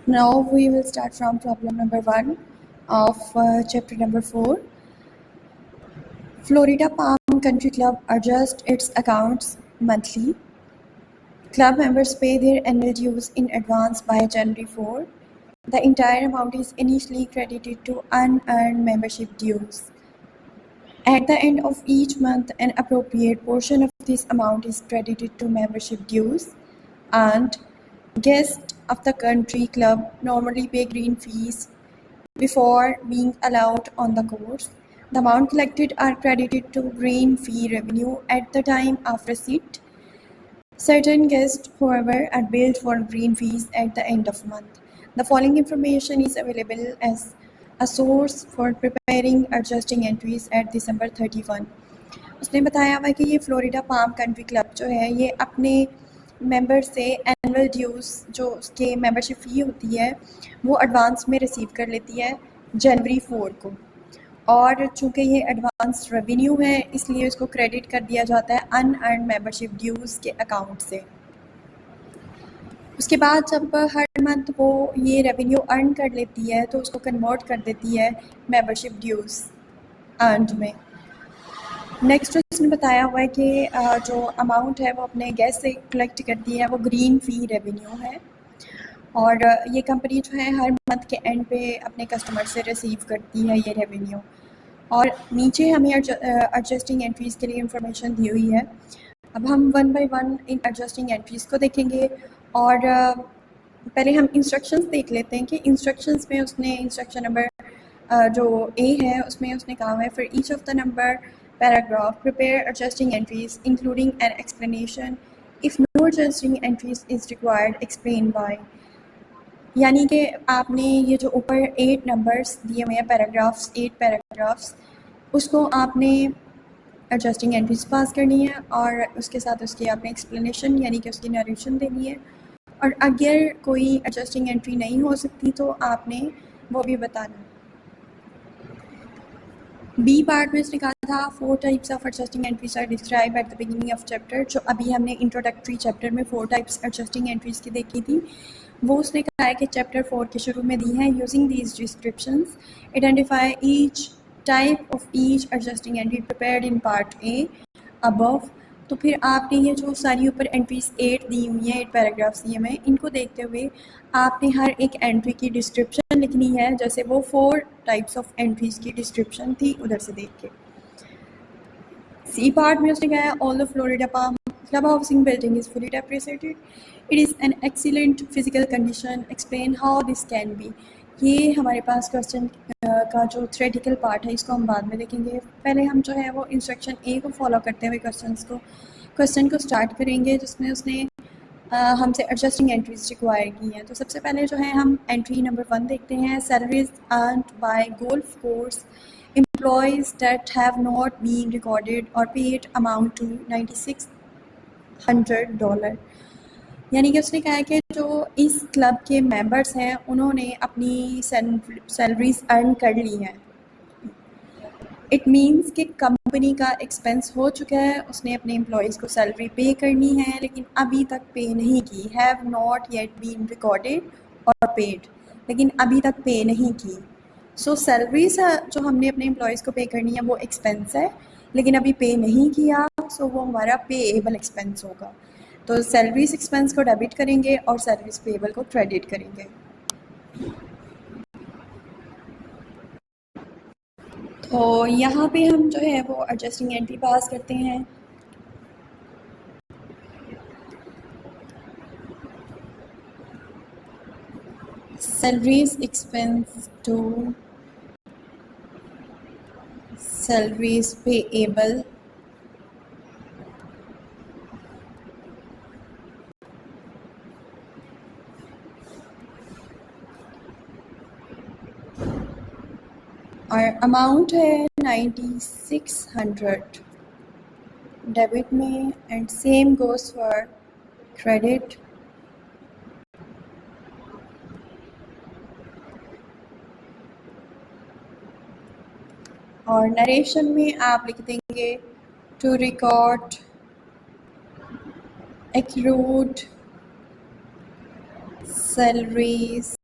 Now we will start from problem number 1 of chapter number 4. Florida Palm Country Club adjusts its accounts monthly. Club members pay their annual dues in advance by January 4. The entire amount is initially credited to unearned membership dues. At the end of each month, an appropriate portion of this amount is credited to membership dues, and guests of the country club normally pay green fees before being allowed on the course. The amount collected are credited to green fee revenue at the time of receipt. Certain guests, however, are billed for green fees at the end of month. The following information is available as a source for preparing adjusting entries at December 31. उसने बताया हुआ कि ये Florida Palm Country club जो है ये अपने member से एनुअल ड्यूज़ जो उसके मेंबरशिप फ़ी होती है वो एडवांस में रिसीव कर लेती है जनवरी 4 को, और चूँकि ये एडवांस रेवेन्यू है इसलिए इसको क्रेडिट कर दिया जाता है अनअर्न्ड मेंबरशिप ड्यूज़ के अकाउंट से। उसके बाद जब हर मंथ वो ये रेवेन्यू अर्न कर लेती है तो उसको कन्वर्ट कर देती है मेंबरशिप ड्यूज़ अर्नड में। नेक्स्ट उसने बताया हुआ है कि जो अमाउंट है वो अपने गेस्ट से कलेक्ट करती है वो ग्रीन फी रेवेन्यू है, और ये कंपनी जो है हर मंथ के एंड पे अपने कस्टमर से रिसीव करती है ये रेवेन्यू। और नीचे हमें एडजस्टिंग एंट्रीज़ के लिए इंफॉर्मेशन दी हुई है। अब हम one by one in adjusting entries को देखेंगे, और पहले हम इंस्ट्रक्शंस देख लेते हैं कि इंस्ट्रक्शंस में उसने इंस्ट्रक्शन नंबर जो ए है उसमें उसने कहा है for each of the number paragraph prepare adjusting entries including an explanation. If no adjusting entries is required, explain why. यानी कि आपने ये जो ऊपर 8 नंबर्स दिए हुए हैं पैराग्राफ्स, 8 पैराग्राफ्स, उसको आपने एडजस्टिंग एंट्रीज पास करनी है और उसके साथ उसकी आपने एक्सप्लेनेशन यानी कि उसकी नरेशन देनी है, और अगर कोई एडजस्टिंग एंट्री नहीं हो सकती तो आपने वो भी बताना है। बी पार्ट में उसने कहा था 4 types of adjusting entries are describe at the beginning of chapter. जो अभी हमने इंट्रोडक्टरी चैप्टर में 4 टाइप्स एडजस्टिंग एंट्रीज की देखी थी वो उसने कहा है कि चैप्टर 4 के शुरू में दी है। Using these descriptions identify each type of each adjusting entry prepared in part A above. तो फिर आपने ये जो सारी ऊपर एंट्रीज 8 दी हुई हैं, 8 पैराग्राफ्स दिए हुए हैं, इनको देखते हुए आपने हर एक एंट्री की डिस्क्रिप्शन लिखनी है जैसे वो 4 टाइप्स ऑफ एंट्रीज की डिस्क्रिप्शन थी उधर से देख के। सी पार्ट में उसने कहा है all the Florida palm club housing building is fully depreciated, it is an excellent physical condition, explain how this can be. ये हमारे पास क्वेश्चन का जो थ्योरेटिकल पार्ट है इसको हम बाद में देखेंगे। पहले हम जो है वो इंस्ट्रक्शन ए को फॉलो करते हुए क्वेश्चन को स्टार्ट करेंगे जिसमें उसने हमसे एडजस्टिंग एंट्रीज रिक्वायर की हैं। तो सबसे पहले जो है हम एंट्री नंबर 1 देखते हैं। Salaries earned by golf course employees that have not been recorded और पेड अमाउंट टू $9600। यानी कि उसने कहा है कि जो इस क्लब के मेंबर्स हैं उन्होंने अपनी सैलरीज अर्न कर ली हैं। इट मीन्स कि कंपनी का एक्सपेंस हो चुका है, उसने अपने एम्प्लॉयज़ को सैलरी पे करनी है लेकिन अभी तक पे नहीं की। Have not yet been recorded और पेड, लेकिन अभी तक पे नहीं की। सो सैलरीज जो हमने अपने एम्प्लॉयज़ को पे करनी है वो एक्सपेंस है लेकिन अभी पे नहीं किया, सो वो हमारा पेएबल एक्सपेंस होगा। तो सैलरीज एक्सपेंस को डेबिट करेंगे और सैलरीज पेएबल को क्रेडिट करेंगे। तो यहाँ पे हम जो है वो एडजस्टिंग एंट्री पास करते हैं। Salaries expense to salaries payable और अमाउंट है 9600 डेबिट में, and same goes for credit. और नरेशन में आप लिख देंगे to record accrued salaries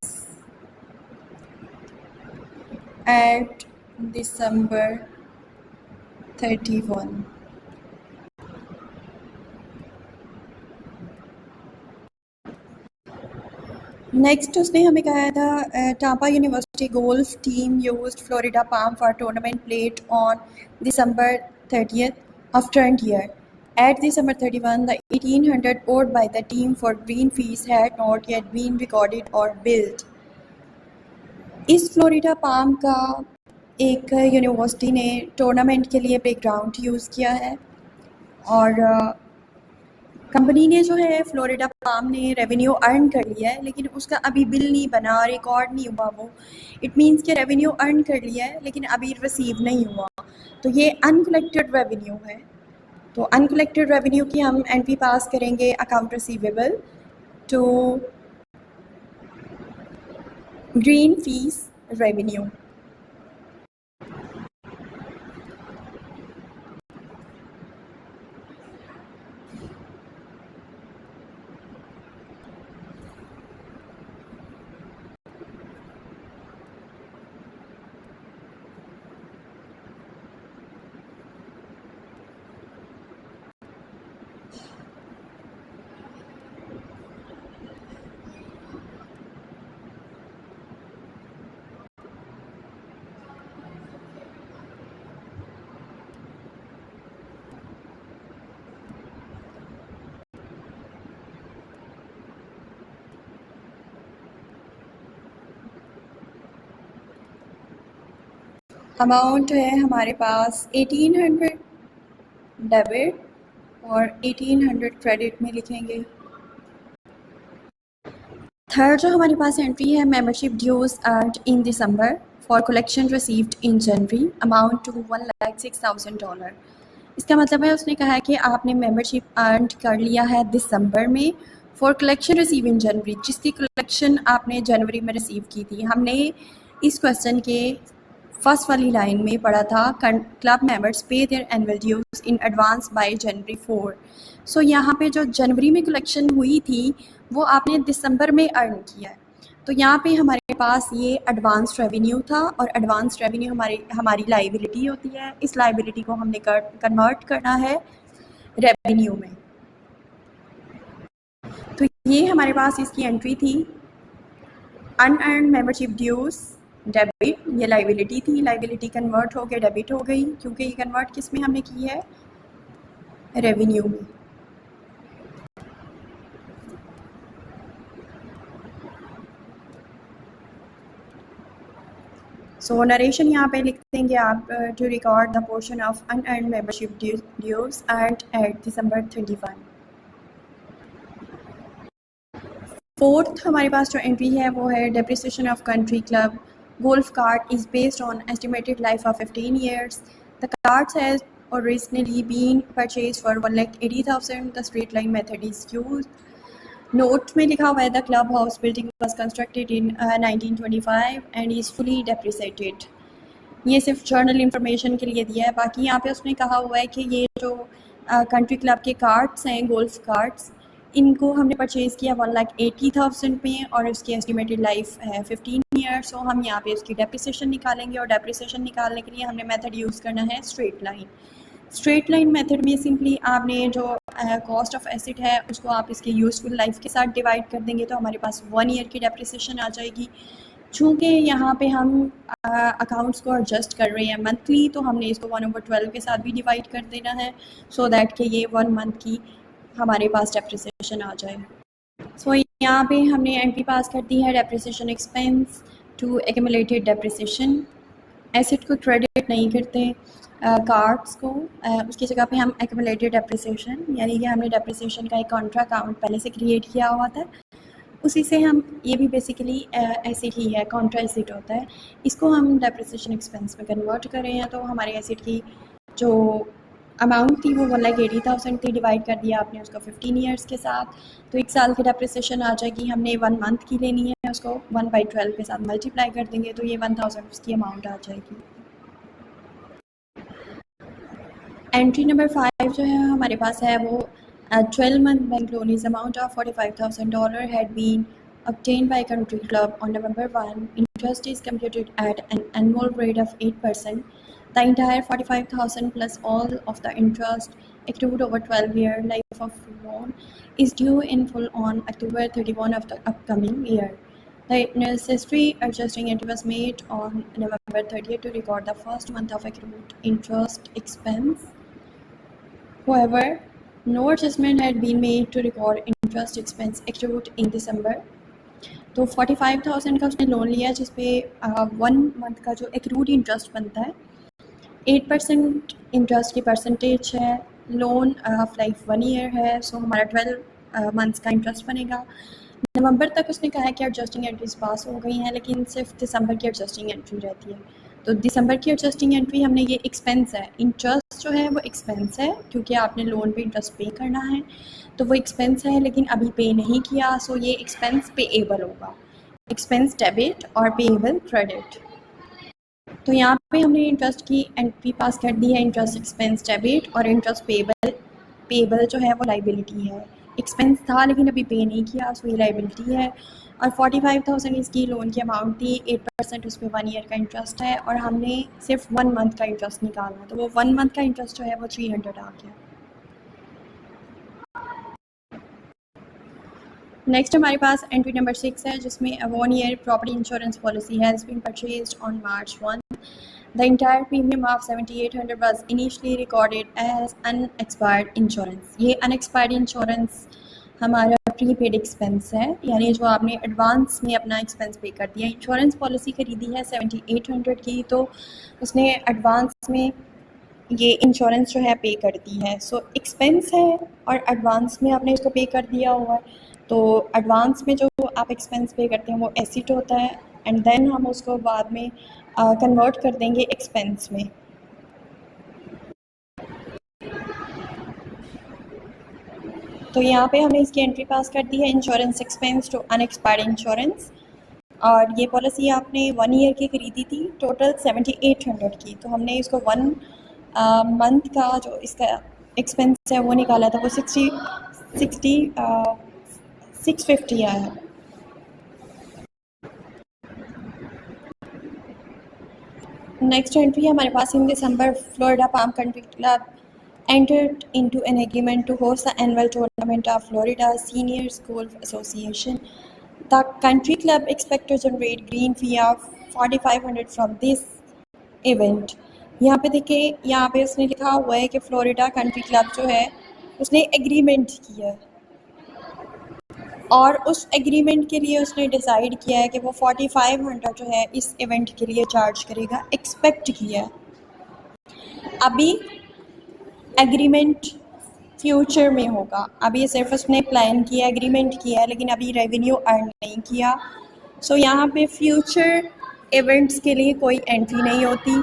at December 31. Next उसने हमें कहा था Tampa University golf team used Florida Palm for tournament played on December 30th of current year. At December 31, the 1800 owed by the team for green fees had not yet been recorded or billed. इस Florida palm का एक university ने tournament के लिए playground use किया है और company ने जो है फ्लोरिडा पाम ने रेवेन्यू अर्न कर लिया है, लेकिन उसका अभी बिल नहीं बना, रिकॉर्ड नहीं हुआ वो। इट मीन्स कि रेवेन्यू अर्न कर लिया है लेकिन अभी रिसीव नहीं हुआ, तो ये अनकलेक्टेड रेवेन्यू है। तो अनकलेक्टेड रेवेन्यू की हम एंट्री पास करेंगे account receivable to green fees revenue. Amount है हमारे पास 1800 डेबिट और 1800 क्रेडिट में लिखेंगे। थर्ड जो हमारे पास एंट्री है membership dues earned in December for collection received in January amount to $1,06,000। इसका मतलब है उसने कहा है कि आपने मेंबरशिप अर्न कर लिया है दिसंबर में फॉर कलेक्शन रिसीव इन जनवरी, जिसकी कलेक्शन आपने जनवरी में रिसीव की थी। हमने इस क्वेश्चन के फर्स्ट वाली लाइन में पढ़ा था club members pay their annual dues in advance by January 4। So यहाँ पे जो जनवरी में कलेक्शन हुई थी वो आपने दिसंबर में अर्न किया है, तो यहाँ पे हमारे पास ये एडवांस रेवेन्यू था और एडवांस रेवेन्यू हमारी लाइबिलिटी होती है। इस लाइबिलिटी को हमने कन्वर्ट करना है रेवेन्यू में। तो ये हमारे पास इसकी एंट्री थी अनअर्न मेंबरशिप ड्यूज डेबिट, ये लाइबिलिटी थी, लाइबिलिटी कन्वर्ट हो के डेबिट हो गई क्योंकि ये कन्वर्ट किस में हमने की है, रेवेन्यू में। सो नरेशन यहाँ पे लिख देंगे आप to record the portion of unearned membership dues earned at December 31। Fourth हमारे पास जो एंट्री है वो है depreciation of country club golf cart is based on estimated life of 15 years. The cart has originally been purchased for 1,80,000. The straight line method is used. Note में लिखा हुआ है the club house building was constructed in 1925 and is fully depreciated. ये सिर्फ journal information के लिए दिया है, बाकी यहाँ पे उसने कहा हुआ है कि ये जो कंट्री क्लब के कार्ट्स हैं, गोल्फ कार्ट्स, इनको हमने परचेज़ किया 1,80,000 में और उसकी एस्टिमेटेड लाइफ है 15 ईयर्स। सो हम यहाँ पे उसकी डेप्रिसिएशन निकालेंगे और डेप्रिसिएशन निकालने के लिए हमने मेथड यूज़ करना है straight line. Straight line method में सिंपली आपने जो कॉस्ट ऑफ एसेट है उसको आप इसके यूज़फुल लाइफ के साथ डिवाइड कर देंगे तो हमारे पास 1 ईयर की डेप्रिसिएशन आ जाएगी। चूँकि यहाँ पे हम अकाउंट्स को एडजस्ट कर रहे हैं मंथली, तो हमने इसको 1/12 के साथ भी डिवाइड कर देना है सो दैट कि ये 1 मंथ की हमारे पास डेप्रिसिएशन आ जाए। सो यहाँ पे हमने एंट्री पास कर दी है depreciation expense to accumulated depreciation. Asset को क्रेडिट नहीं करते कार्ड्स को, उसकी जगह पे हम एक्यूमुलेटेड डेप्रिसिएशन, यानी कि हमने डेप्रिसिएशन का एक कॉन्ट्रा अकाउंट पहले से क्रिएट किया हुआ था, उसी से हम, ये भी बेसिकली एसेट ही है, कॉन्ट्रा एसेट होता है, इसको हम डेप्रिसिएशन एक्सपेंस में कन्वर्ट कर रहे हैं। तो हमारे एसेट की जो अमाउंट थी वो 1,80,000 थी, डिवाइड कर दिया आपने उसको 15 ईयर्स के साथ, तो 1 साल की डेप्रिसिएशन आ जाएगी। हमने 1 मंथ की लेनी है, उसको 1/12 के साथ मल्टीप्लाई कर देंगे तो ये 1,000 उसकी अमाउंट आ जाएगी। एंट्री नंबर 5 जो है हमारे पास है वो 12 month bank loan is amount of $45,000 had been obtained by country club on November 1 in interest is computed at an annual rate of 8%. The entire 45,000 plus all of the interest accrued over 12-year life of loan is due in full on October 31 of the upcoming year. The necessary adjusting entry was made on November 30th to record the first month of accrued interest expense. However, no adjustment had been made to record interest expense accrued in December. तो 45,000 का उसने loan लिया जिसपे 1 month का जो accrued interest बनता है 8% interest की परसेंटेज है. लोन ऑफ लाइफ 1 ईयर है, सो हमारा 12 मंथ्स का इंटरेस्ट बनेगा. नवंबर तक उसने कहा है कि एडजस्टिंग एंट्रीज पास हो गई हैं, लेकिन सिर्फ दिसंबर की एडजस्टिंग एंट्री रहती है. तो दिसंबर की एडजस्टिंग एंट्री हमने ये एक्सपेंस है, इंटरेस्ट जो है वो एक्सपेंस है क्योंकि आपने लोन पे इंटरेस्ट पे करना है, तो वो एक्सपेंस है लेकिन अभी पे नहीं किया, सो ये एक्सपेंस पेएबल होगा. एक्सपेंस डेबिट और पेएबल क्रेडिट. तो यहाँ पे हमने इंटरेस्ट की एंट्री पास कर दी है, इंटरेस्ट एक्सपेंस डेबिट और इंटरेस्ट पेएबल जो है वो लाइबिलिटी है. एक्सपेंस था लेकिन अभी पे नहीं किया, सो ये लाइबिलिटी है. और 45,000 इसकी लोन की अमाउंट थी, 8% उस पर 1 ईयर का इंटरेस्ट है और हमने सिर्फ 1 मंथ का इंटरेस्ट निकालना है, तो वो 1 मंथ का इंटरेस्ट जो है वो 300 आ गया. नेक्स्ट हमारे पास एंट्री नंबर 6 है जिसमें 1 year property insurance policy has been purchased on March 1. The entire premium of 7,800 was initially recorded as unexpired insurance. ये unexpired insurance हमारा प्रीपेड एक्सपेंस है, यानी जो आपने एडवांस में अपना एक्सपेंस पे कर दिया. इंश्योरेंस पॉलिसी खरीदी है 7,800 की, तो उसने एडवांस में ये इंश्योरेंस जो है पे कर दी है. सो एक्सपेंस है और एडवांस में आपने इसको पे कर दिया हुआ है. तो एडवांस में जो आप एक्सपेंस पे करते हैं वो एसेट होता है एंड देन हम उसको बाद में कन्वर्ट कर देंगे एक्सपेंस में. तो यहाँ पे हमने इसकी एंट्री पास कर दी है, insurance expense to unexpired insurance. और ये पॉलिसी आपने 1 ईयर की खरीदी थी, टोटल 7,800 की. तो हमने इसको 1 मंथ का जो इसका एक्सपेंस है वो निकाला था, वो 650 आया है. नेक्स्ट एंट्री है हमारे पास. In December Florida Palm Country Club entered into an agreement to host the annual tournament of Florida Seniors Golf Association. The country club expects to generate green fee of 4,500 from this event. यहाँ पे देखिए, यहाँ पे उसने लिखा हुआ है कि फ्लोरिडा कंट्री क्लब जो है उसने एग्रीमेंट किया है और उस एग्रीमेंट के लिए उसने डिसाइड किया है कि वो 4,500 जो है इस इवेंट के लिए चार्ज करेगा. एक्सपेक्ट किया है. अभी एग्रीमेंट फ्यूचर में होगा, अभी सिर्फ उसने प्लान किया, एग्रीमेंट किया है, लेकिन अभी रेवेन्यू अर्न नहीं किया. सो यहाँ पे फ्यूचर इवेंट्स के लिए कोई एंट्री नहीं होती.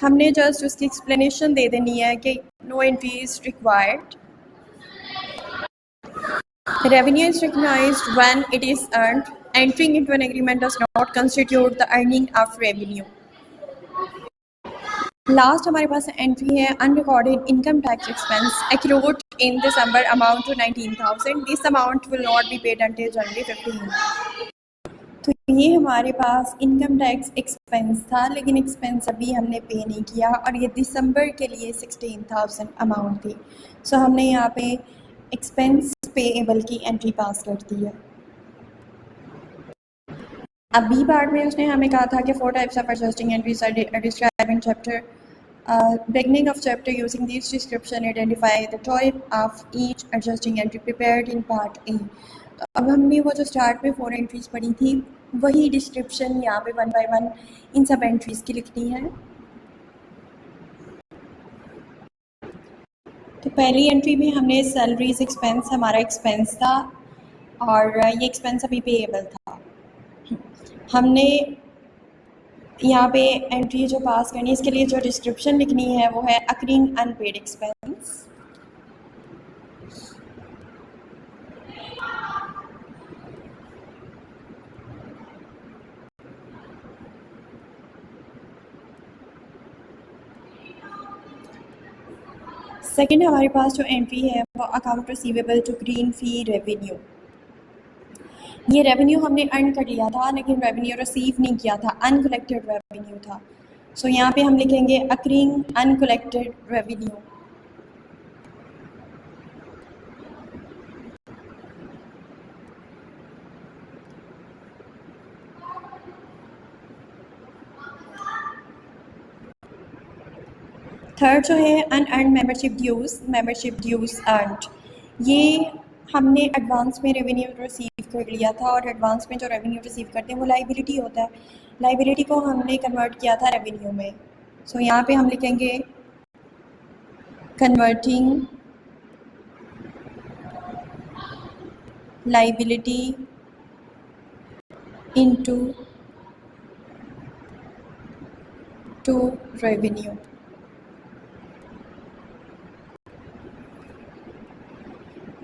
हमने जस्ट उसकी एक्सप्लेनेशन दे देनी है कि no entry is required. Revenue is recognized when it is earned. Entering into an agreement does not constitute the earning of revenue. Last हमारे पास एंट्री है unrecorded income tax expense accrued in December amount to 19,000. This amount will not be paid until January 15. तो ये हमारे पास income tax expense था, लेकिन expense अभी हमने पे नहीं किया और ये दिसंबर के लिए 16,000 अमाउंट थी. सो हमने यहाँ पे एक्सपेंस पेएबल की एंट्री पास कर दी है. अभी पार्ट में उसने हमें कहा था कि 4 types of adjusting entries are described in chapter. Beginning of chapter, using this description, identify the type of each adjusting entry prepared in part A. तो अब हमने वो जो स्टार्ट में 4 एंट्रीज पढ़ी थी वही डिस्क्रिप्शन यहाँ पे 1 by 1 इन सब एंट्रीज की लिखनी है. तो पहली एंट्री में हमने सैलरीज एक्सपेंस हमारा एक्सपेंस था और ये एक्सपेंस अभी पेएबल था. हमने यहाँ पे एंट्री जो पास करनी है इसके लिए जो डिस्क्रिप्शन लिखनी है वो है अकरिंग अनपेड एक्सपेंस. सेकंड हमारे पास जो एंट्री है वो account receivable to green fee revenue. ये रेवेन्यू हमने अर्न कर लिया था लेकिन रेवेन्यू रिसीव नहीं किया था, अनकलेक्टेड रेवेन्यू था। सो यहाँ पे हम लिखेंगे अक्रिंग अनकलेक्टेड रेवेन्यू। थर्ड जो है अनअर्न मेंबरशिप ड्यूज़ अर्नड। ये हमने एडवांस में रेवेन्यू रिसीव कर लिया था और एडवांस में जो रेवेन्यू रिसीव करते हैं वो लाइबिलिटी होता है। लाइबिलिटी को हमने कन्वर्ट किया था रेवेन्यू में। सो यहाँ पे हम लिखेंगे converting liability into two revenue.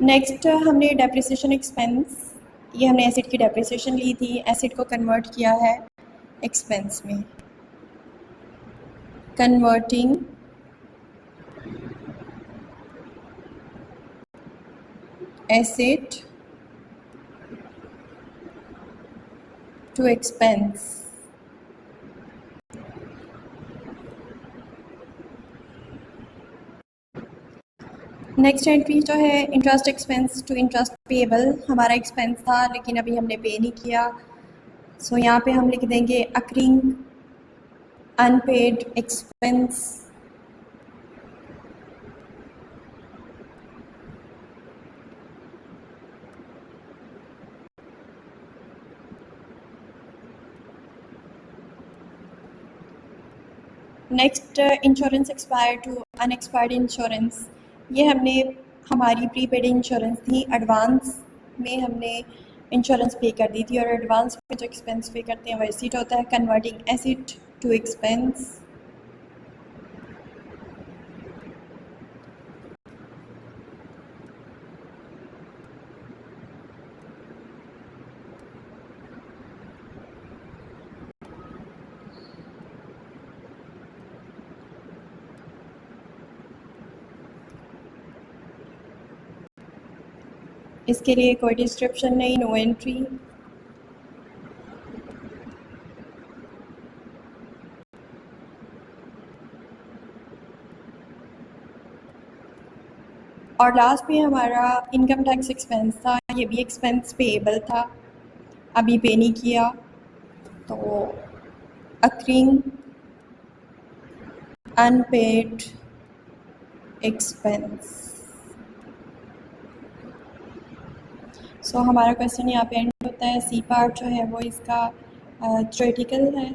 Next हमने डेप्रिसिएशन एक्सपेंस, ये हमने एसिड की डेप्रिसिएशन ली थी, एसिड को कन्वर्ट किया है एक्सपेंस में। Converting asset to expense. Next entry जो है interest expense to interest payable. हमारा एक्सपेंस था लेकिन अभी हमने पे नहीं किया। सो यहाँ पे हम लिख देंगे accruing unpaid expense next insurance expire to unexpired insurance. ये हमने हमारी प्रीपेड इंश्योरेंस थी, एडवांस में हमने इंश्योरेंस पे कर दी थी और एडवांस में जो एक्सपेंस पे करते हैं वो एसिड होता है। Converting asset to expense. इसके लिए कोई डिस्क्रिप्शन नहीं, नो एंट्री। और लास्ट में हमारा इनकम टैक्स एक्सपेंस था, ये भी एक्सपेंस पेएबल था, अभी पे नहीं किया, तो अक्रिंग अनपेड एक्सपेंस। सो हमारा क्वेश्चन यहाँ पे एंड होता है। सी पार्ट जो है वो इसका थ्योरेटिकल है।